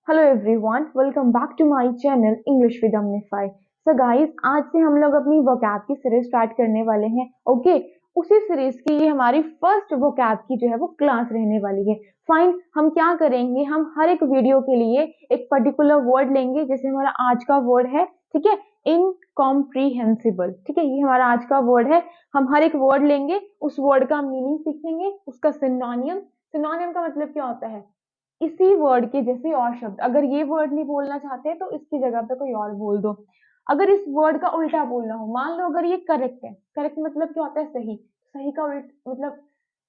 Hello everyone, welcome back to my channel English with Amnify. So guys, आज से हम लोग अपनी वोकैब की सीरीज स्टार्ट करने वाले हैं। ओके, उसी सीरीज की ये हमारी फर्स्ट वोकैब की जो है वो क्लास रहने वाली है। फाइन, हम क्या करेंगे, हम हर एक वीडियो के लिए एक पर्टिकुलर वर्ड लेंगे। जैसे हमारा आज का वर्ड है, ठीक है, इनकॉम्प्रीहेंसिबल। ठीक है, ये हमारा आज का वर्ड है। हम हर एक वर्ड लेंगे, उस वर्ड का मीनिंग सीखेंगे, उसका सिनोनियम। सिनोनियम का मतलब क्या होता है? इसी वर्ड के जैसे और शब्द। अगर ये वर्ड नहीं बोलना चाहते तो इसकी जगह पे कोई और बोल दो। अगर इस वर्ड का उल्टा बोलना हो, मान लो अगर ये करेक्ट है, करेक्ट मतलब क्या होता है? सही। सही का उल्ट मतलब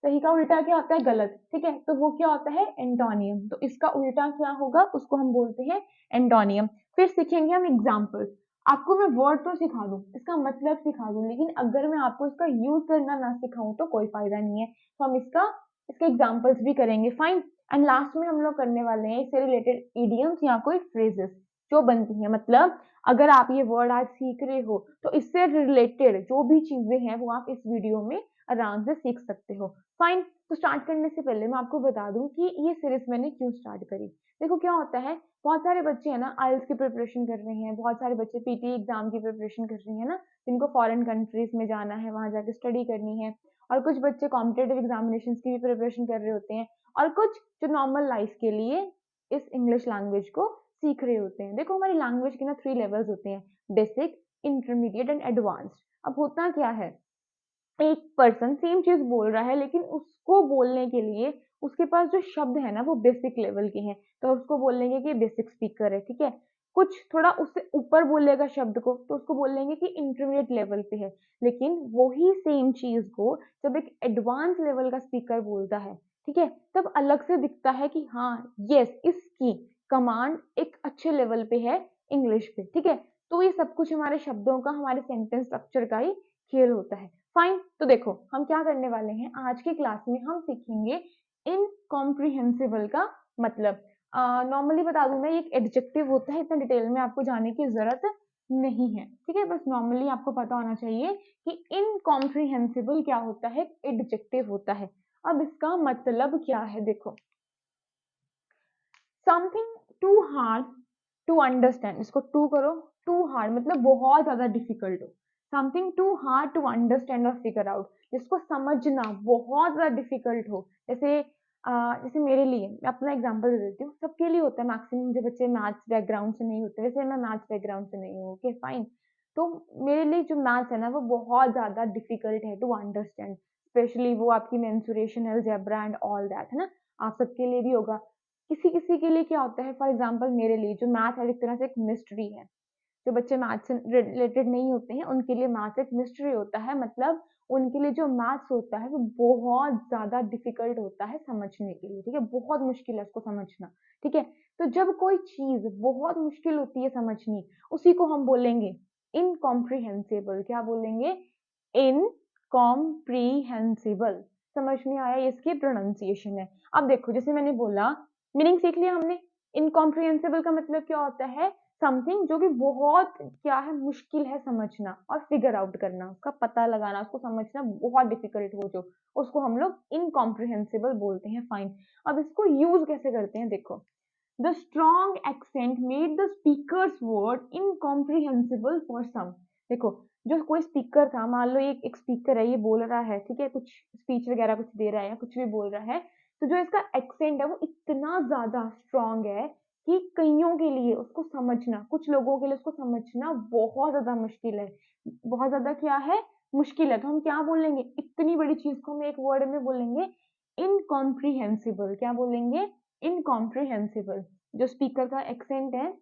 सही का उल्टा क्या होता है? गलत। ठीक है, तो वो क्या होता है? एंटोनियम। तो इसका उल्टा क्या होगा? उसको हम बोलते हैं एंटोनियम। फिर सीखेंगे हम एग्जाम्पल। आपको मैं वर्ड तो सिखा दूं, इसका मतलब सिखा दूं, लेकिन अगर मैं आपको इसका यूज करना ना सिखाऊं तो कोई फायदा नहीं है। तो हम इसके एग्जाम्पल्स भी करेंगे। फाइन। एंड लास्ट में हम लोग करने वाले हैं इससे रिलेटेड इडियम्स या कोई फ्रेजेस जो बनती हैं। मतलब अगर आप ये वर्ड आज सीख रहे हो तो इससे रिलेटेड जो भी चीजें हैं वो आप इस वीडियो में आराम से सीख सकते हो। फाइन। तो स्टार्ट करने से पहले मैं आपको बता दूं कि ये सीरीज मैंने क्यों स्टार्ट करी। देखो क्या होता है, बहुत सारे बच्चे है ना आइल्स की प्रिपरेशन कर रहे हैं, बहुत सारे बच्चे पीटी एग्जाम की प्रिपरेशन कर रहे हैं ना, जिनको फॉरेन कंट्रीज में जाना है, वहां जाके स्टडी करनी है। और कुछ बच्चे कॉम्पिटेटिव एग्जामिनेशन की भी प्रिपरेशन कर रहे होते हैं। और कुछ जो नॉर्मल लाइफ के लिए इस इंग्लिश लैंग्वेज को सीख रहे होते हैं। देखो हमारी लैंग्वेज के ना 3 लेवल्स होते हैं, बेसिक, इंटरमीडिएट एंड एडवांस्ड। अब होता क्या है, एक पर्सन सेम चीज बोल रहा है लेकिन उसको बोलने के लिए उसके पास जो शब्द है ना वो बेसिक लेवल के हैं, तो उसको बोलेंगे कि बेसिक स्पीकर है। ठीक है, कुछ थोड़ा उससे ऊपर बोलेगा शब्द को तो उसको बोलेंगे कि इंटरमीडिएट लेवल पे है। लेकिन वही सेम चीज को जब एक एडवांस लेवल का स्पीकर बोलता है, ठीक है, तब अलग से दिखता है कि हाँ, यस, इसकी कमांड एक अच्छे लेवल पे है इंग्लिश पे। ठीक है, तो ये सब कुछ हमारे शब्दों का, हमारे सेंटेंस स्ट्रक्चर का ही खेल होता है। फाइन। तो देखो हम क्या करने वाले हैं आज की क्लास में, हम सीखेंगे इनकॉम्प्रिहेंसिबल का मतलब। नॉर्मली बता दूं मैं, ये एक एडजेक्टिव होता है, इतना डिटेल में आपको जाने की जरूरत नहीं है। ठीक है, बस नॉर्मली आपको पता होना चाहिए कि इनकॉम्प्रिहेंसिबल क्या होता है, एडजेक्टिव होता है। अब इसका मतलब क्या है, देखो, something too hard to understand. इसको टू करो, टू हार्ड मतलब बहुत ज्यादा डिफिकल्ट हो। Something too hard to understand और फिगर आउट, जिसको समझना बहुत ज्यादा डिफिकल्ट हो। जैसे मेरे लिए, मैं अपना एग्जांपल दे देती हूँ, सबके लिए होता है, मैक्सिमम जो बच्चे मैथ्स बैकग्राउंड से नहीं होते, वैसे मैं मैथ्स बैकग्राउंड से नहीं हूँ, ओके फाइन। तो मेरे लिए जो मैथ्स है ना वो बहुत ज्यादा डिफिकल्ट है टू अंडरस्टैंड, स्पेशली वो आपकी mensuration, algebra and all that, है ना। आप सबके लिए भी होगा। किसी किसी के लिए क्या होता है, फॉर एग्जाम्पल मेरे लिए जो मैथ है एक तरह से एक मिस्ट्री है। जो बच्चे मैथ से रिलेटेड नहीं होते हैं उनके लिए मैथ एक मिस्ट्री होता है। मतलब उनके लिए जो मैथ्स होता है वो बहुत ज्यादा डिफिकल्ट होता है समझने के लिए। ठीक है, बहुत मुश्किल है उसको समझना। ठीक है, तो जब कोई चीज बहुत मुश्किल होती है समझनी, उसी को हम बोलेंगे इनकॉम्प्रिहेंसिबल। क्या बोलेंगे? इनकॉम्प्रिहेंसिबल। समझ में आया? ये इसकी प्रोनाउंसिएशन है। अब देखो, जैसे मैंने बोला, मीनिंग सीख लिया हमने। इनकॉम्प्रिहेंसिबल का मतलब क्या होता है? समथिंग जो कि बहुत क्या है, मुश्किल है समझना और फिगर आउट करना, उसका पता लगाना, उसको समझना बहुत डिफिकल्ट हो, जो उसको हम लोग इनकॉम्प्रिहेंसिबल बोलते हैं। फाइन। अब इसको यूज कैसे करते हैं, देखो, the strong accent made the speaker's word incomprehensible for some. देखो, जो कोई स्पीकर था, मान लो एक स्पीकर है, ये बोल रहा है, ठीक है, कुछ स्पीच वगैरह कुछ दे रहा है या कुछ भी बोल रहा है, तो जो इसका एक्सेंट है वो इतना ज्यादा स्ट्रॉन्ग है कि कईयों के लिए उसको समझना, कुछ लोगों के लिए उसको समझना बहुत ज्यादा मुश्किल है। बहुत ज्यादा क्या है? मुश्किल है। तो हम क्या बोलेंगे, इतनी बड़ी चीज को हम एक वर्ड में बोलेंगे इनकॉम्प्रिहेंसिबल। क्या बोलेंगे? इनकॉम्प्रिहेंसिबल। जो स्पीकर का एक्सेंट है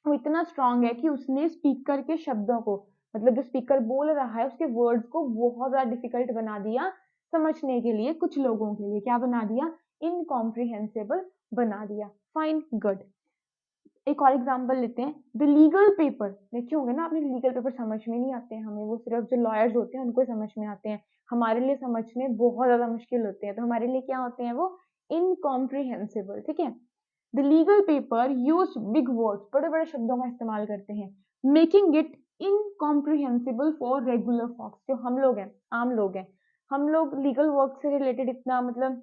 वो इतना स्ट्रांग है कि उसने स्पीकर के शब्दों को, मतलब जो स्पीकर बोल रहा है उसके वर्ड्स को बहुत ज्यादा डिफिकल्ट बना दिया समझने के लिए। कुछ लोगों के लिए क्या बना दिया? इनकॉम्प्रिहेंसिबल बना दिया। Fine, good. एक और एग्जांपल लेते हैं, द लीगल पेपर। देखे होंगे ना आपने, लीगल पेपर समझ में नहीं आते हैं हमें, वो सिर्फ जो लॉयर्स होते हैं उनको समझ में आते हैं। हमारे लिए समझने बहुत ज्यादा मुश्किल होते हैं, तो हमारे लिए क्या होते हैं वो? इनकॉम्प्रिहेंसिबल। ठीक है, the legal paper use big words, बड़े बड़े शब्दों का इस्तेमाल करते हैं, making it incomprehensible for regular folks, जो हम लोग हैं, आम लोग हैं। हम लोग लीगल वर्क से रिलेटेड इतना मतलब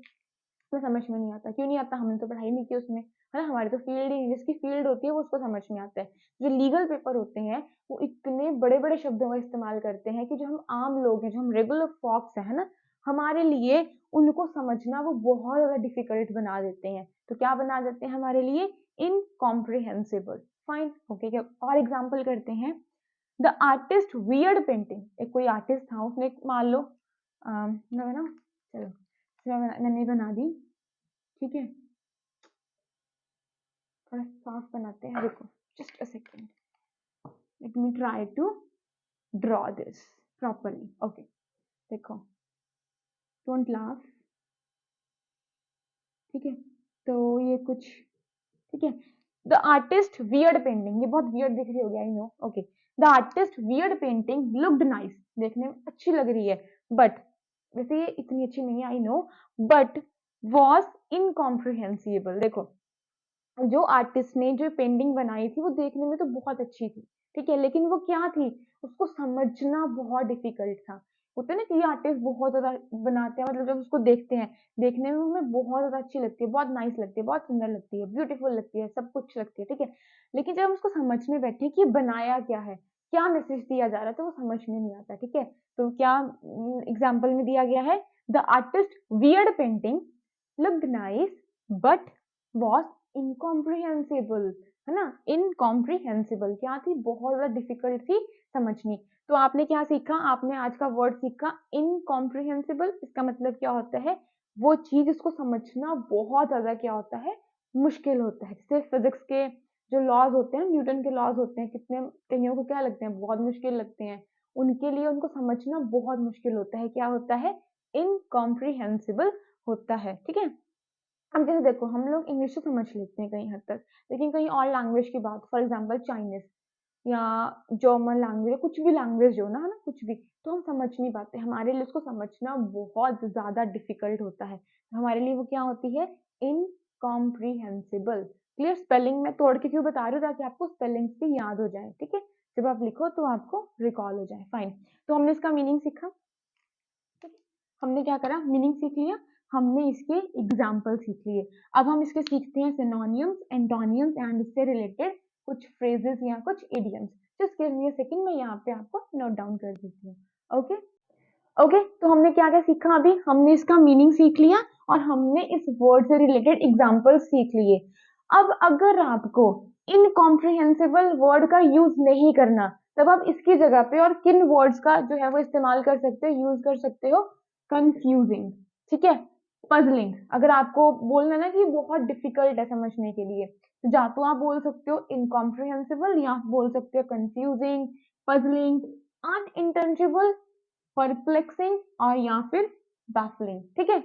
तो समझ में नहीं आता। क्यों नहीं आता? हमने तो पढ़ाई नहीं की उसमें। है ना, हमारी तो फील्ड ही जिसकी फील्ड होती है वो उसको समझ में आता है। जो लीगल पेपर होते हैं वो इतने बड़े-बड़े शब्दों का इस्तेमाल करते हैं कि जो हम आम लोग हैं, जो हम रेगुलर फॉक्स है ना, हमारे लिए उनको समझना वो बहुत ज़्यादा डिफिकल्ट बना देते हैं। तो क्या बना देते हैं हमारे लिए? इनकॉम्प्रिहेंसिबल। फाइन, ओके, क्या और एग्जांपल करते हैं। द आर्टिस्ट वियर्ड पेंटिंग, एक कोई आर्टिस्ट था, उसने मान लो मैं ना चलो मैंने बना दी, ठीक है, थोड़ा साफ बनाते हैं, रुको just a second, let me try to draw this properly. Okay, देखो, डोंट लाफ, ठीक है, तो ये कुछ, ठीक है, द आर्टिस्ट वियर्ड पेंटिंग, ये बहुत वियर्ड दिख रही होगी, I know, okay, the artist weird painting looked nice, देखने में अच्छी लग रही है, बट वैसे ये इतनी अच्छी नहीं है, I know, but was incomprehensible. देखो, जो आर्टिस्ट ने जो पेंटिंग बनाई थी वो देखने में तो बहुत अच्छी थी, ठीक है, लेकिन वो क्या थी, उसको समझना बहुत डिफिकल्ट था। होता है ना कि ये आर्टिस्ट बहुत ज्यादा बनाते हैं, मतलब जब उसको देखते हैं, देखने में हमें बहुत ज्यादा अच्छी लगती है, बहुत नाइस लगती है, बहुत सुंदर लगती है, ब्यूटीफुल लगती है, सब कुछ लगती है, ठीक है, लेकिन जब हम उसको समझने बैठे कि ये बनाया क्या है, क्या मैसेज दिया जा रहा है, तो वो समझ में नहीं आता, ठीक है। तो क्या एग्जाम्पल में दिया गया है, the artist weird painting looked nice but was incomprehensible, है ना, इनकॉम्प्रिहेंसिबल क्या थी, बहुत ज्यादा डिफिकल्ट थी समझनी। तो आपने क्या सीखा, आपने आज का वर्ड सीखा इनकॉम्प्रिहेंसिबल। इसका मतलब क्या होता है, वो चीज उसको समझना बहुत ज्यादा क्या होता है, मुश्किल होता है। जैसे फिजिक्स के जो लॉज होते हैं, न्यूटन के लॉज होते हैं, कितने कईयों को क्या लगते हैं, बहुत मुश्किल लगते हैं, उनके लिए उनको समझना बहुत मुश्किल होता है, क्या होता है, इनकॉम्प्रिहेंसिबल होता है, ठीक है। अब जैसे देखो, हम लोग इंग्लिश तो समझ लेते हैं कहीं हद तक, लेकिन कहीं और लैंग्वेज की बात, फॉर एग्जांपल चाइनीज या जर्मन लैंग्वेज, कुछ भी लैंग्वेज हो ना, है ना, कुछ भी, तो हम समझ नहीं पाते, हमारे लिए उसको समझना बहुत ज्यादा डिफिकल्ट होता है, हमारे लिए वो क्या होती है, इनकॉम्प्रिहेंसिबल। क्लियर, स्पेलिंग में तोड़ के क्यों बता रही हूँ, ताकि आपको स्पेलिंग्स भी याद हो जाए, ठीक है, जब आप लिखो तो आपको रिकॉल हो जाए। फाइन, तो हमने इसका मीनिंग सीखा, हमने क्या करा, मीनिंग सीख लिया, हमने इसके एग्जाम्पल सीख लिए। अब हम इसके सीखते हैं सिनोनियम्स, एंटोनियम्स एंड इससे रिलेटेड कुछ फ्रेजेस या कुछ idioms. Just give me a second, मैं यहाँ पे आपको नोट डाउन कर देती हूँ। ओके ओके, तो हमने क्या क्या सीखा, अभी हमने इसका मीनिंग सीख लिया और हमने इस वर्ड से रिलेटेड एग्जाम्पल सीख लिए। अब अगर आपको इनकॉम्प्रिहेंसिबल वर्ड का यूज नहीं करना, तब आप इसकी जगह पे और किन वर्ड्स का जो है वो इस्तेमाल कर सकते हो, यूज कर सकते हो, कंफ्यूजिंग, ठीक है, पजलिंग। अगर आपको बोलना ना कि बहुत डिफिकल्ट है समझने के लिए, तो या तो आप बोल सकते हो इनकॉम्प्रिहेंसिबल, या आप बोल सकते हो कंफ्यूजिंग, पजलिंग, अनइंटेलिजिबल, परप्लेक्सिंग और या फिर बैफलिंग, ठीक है।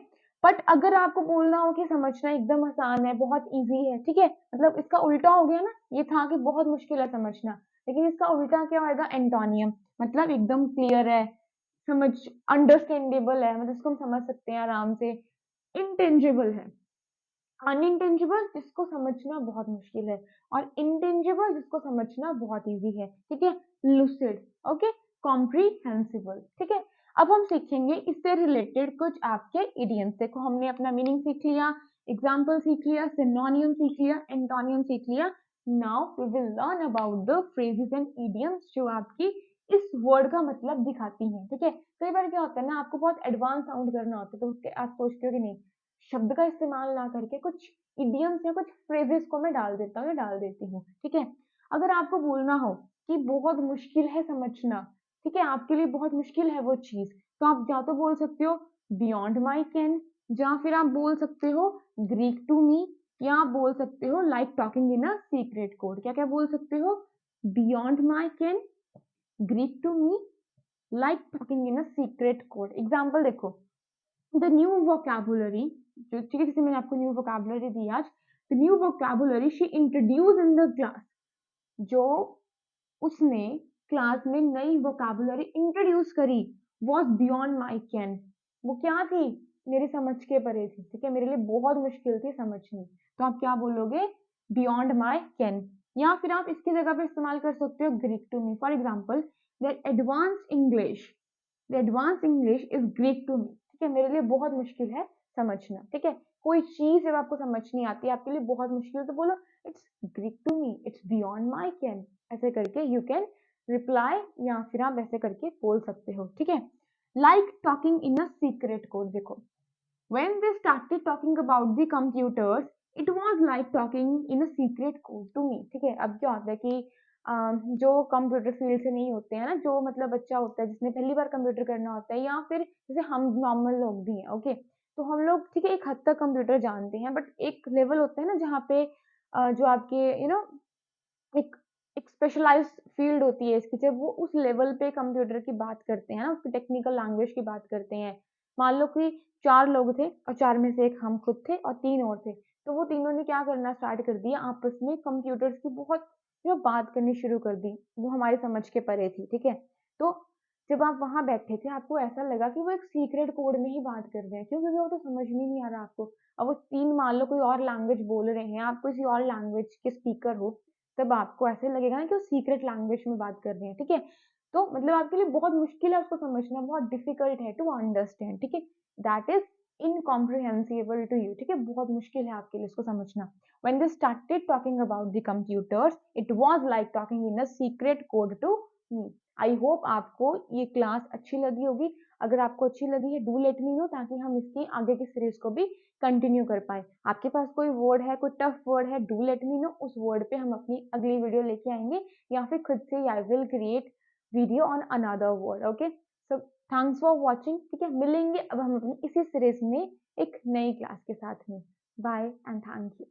बट अगर आपको बोलना हो कि समझना एकदम आसान है, बहुत इजी है, ठीक है, मतलब इसका उल्टा हो गया ना, ये था कि बहुत मुश्किल है समझना, लेकिन इसका उल्टा क्या होगा, एंटोनियम, मतलब एकदम क्लियर है, समझ, अंडरस्टैंडेबल है, मतलब इसको हम समझ सकते हैं आराम से। इंटेंजिबल है, अनइंटेंजिबल जिसको समझना बहुत मुश्किल है, और इंटेंजिबल जिसको समझना बहुत इजी है, ठीक है, लूसिड, ओके, कॉम्प्रीहेंसिबल, ठीक है। अब हम सीखेंगे इससे रिलेटेड कुछ आपके इडियम्स। देखो, हमने अपना मीनिंग सीख लिया, एग्जाम्पल सीख लिया, सिनोनियम सीख लिया, एंटोनियम सीख लिया। Now we will learn about the phrases and idioms जो आपकी इस वर्ड का मतलब दिखाती हैं, ठीक है। कई बार क्या होता है ना, आपको बहुत एडवांस साउंड करना होता है, तो उसके आप सोचते हो कि नहीं, शब्द का इस्तेमाल ना करके कुछ इडियम्स या कुछ फ्रेजेस को मैं डाल देता हूँ या डाल देती हूँ, ठीक है। अगर आपको बोलना हो कि बहुत मुश्किल है समझना, ठीक है, आपके लिए बहुत मुश्किल है वो चीज, तो आप या तो बोल सकते हो बियॉन्ड माई कैन, या फिर आप बोल सकते हो ग्रीक टू मी, या आप बोल सकते हो like talking in a secret code. क्या क्या बोल सकते हो, beyond my ken, Greek to me, like talking in a secret code. Example देखो, द न्यू वोकैबुलरी, जो, ठीक है, जैसे मैंने आपको न्यू वोकैबुलरी दी आज, the new vocabulary she introduce in the class, जो उसने क्लास में नई वोकैबुलरी इंट्रोड्यूस करी, वॉज बियॉन्ड माई कैन, वो क्या थी, मेरी समझ के परे थी, ठीक है, मेरे लिए बहुत मुश्किल थी समझनी, तो आप क्या बोलोगे, बियॉन्ड माई कैन। या फिर आप इसकी जगह पे इस्तेमाल कर सकते हो Greek to me, for example that advance English is Greek to me, ठीक है, मेरे लिए बहुत मुश्किल है समझना, ठीक है। कोई चीज जब आपको समझ नहीं आती, आपके लिए बहुत मुश्किल, तो बोलो it's Greek to me, it's beyond my ken, ऐसे करके यू कैन रिप्लाई, या फिर आप ऐसे करके बोल सकते हो, ठीक है। Like talking in a secret code, देखो when they started talking about the computers, it was like talking in a secret code to me, ठीक है। अब क्या होता है कि जो कंप्यूटर फील्ड से नहीं होते हैं ना, जो मतलब बच्चा होता है जिसने पहली बार कंप्यूटर करना होता है, या फिर जैसे हम नॉर्मल लोग भी हैं, ओके, तो हम लोग ठीक है एक हद तक कंप्यूटर जानते हैं, बट एक लेवल होता है ना जहाँ पे जो आपके एक एक स्पेशलाइज्ड फील्ड होती है इसकी, जब वो उस लेवल पे कंप्यूटर की बात करते हैं ना, उसकी टेक्निकल लैंग्वेज की बात करते हैं। मान लो कि 4 लोग थे और 4 में से 1 हम खुद थे और 3 और थे। तो वो तीनों ने क्या करना स्टार्ट कर दिया, आपस में कंप्यूटर्स की बहुत बात करनी शुरू कर दी। वो हमारी समझ के परे थी, ठीक है? तो जब आप वहाँ बैठे थे, आपको ऐसा लगा कि वो एक सीक्रेट कोड में ही बात कर रहे हैं। क्यों? क्योंकि वो तो समझ में नहीं आ रहा आपको। और वो 3 मान लो कोई और लैंग्वेज बोल रहे हैं, आप किसी और लैंग्वेज के स्पीकर हो, तब आपको ऐसे लगेगा ना कि वो सीक्रेट लैंग्वेज में बात कर रहे हैं, ठीक है? तो मतलब आपके लिए बहुत मुश्किल है उसको समझना, बहुत डिफिकल्ट है टू अंडरस्टैंड, ठीक है? That is incomprehensible to you, ठीक है? बहुत मुश्किल है आपके लिए इसको समझना। When they started talking about the computers, it was like talking in a secret code to me. I hope आपको ये क्लास अच्छी लगी होगी। अगर आपको अच्छी लगी है, डू लेट मी नो, ताकि हम इसकी आगे की सीरीज को भी कंटिन्यू कर पाए। आपके पास कोई वर्ड है, कोई टफ वर्ड है, डू लेट मी नो, उस वर्ड पे हम अपनी अगली वीडियो लेके आएंगे, या फिर खुद से I will create video on another word, okay. So thanks for watching, ठीक है। मिलेंगे अब हम अपनी इसी सीरीज में एक नई क्लास के साथ में। Bye and thank you.